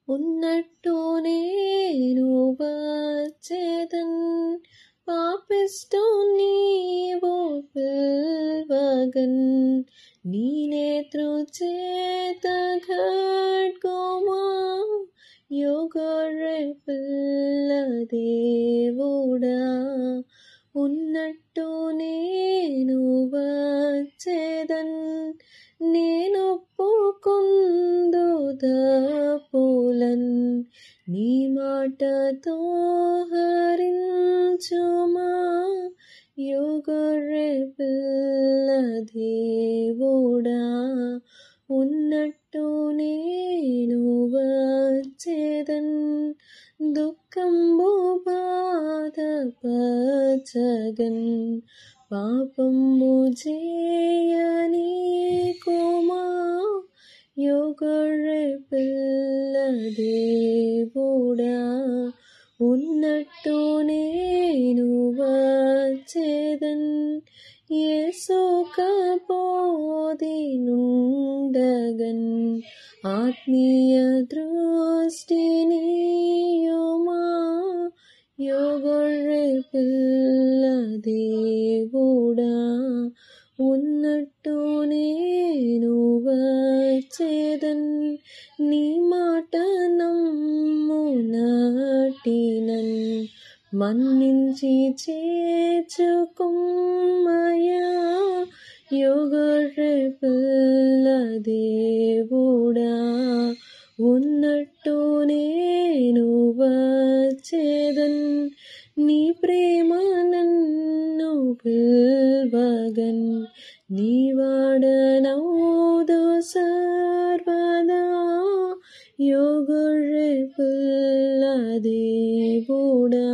ఉన్నట్టు నేను వచ్చేదన్ పాపిస్తూ నీవు పిల్వగన్ నీ నేత్రు చేత ఖడ్గమా యోగొర్రె పిల్ల దేవుడా ఉన్నట్టు నేను వచ్చేదన్ నేను ఒప్పుకొందు తప్పులన్ నీ మాటతో హరించుమా యోగొర్రె పిల్ల దేవుడా ఉన్నట్టు నేను వచ్చేదన్ దుఃఖంబు బాధపరచగన్ పాపంబు చేయనీకుమా యోగొర్రె పిల్ల దేవుడా ఉన్నట్టు నేను వచ్చేదన్ యేసుక బోధి నుండగన్ ఆత్మీయ దృష్టినియుమా యోగొర్రె పిల్ల దేవుడా ఉన్నట్టు నేను వచ్చేదన్ నీ మాట నమ్మునటినన్ మన్నించి చేర్చుకుమ్మయా యోగొర్రె పిల్ల దేవుడా ఉన్నట్టు నేను వచ్చేదన్ నీ ప్రేమ నన్ను పిల్వగన్ నీ వాడనౌదు సర్వదా యోగొర్రె పిల్ల దేవుడా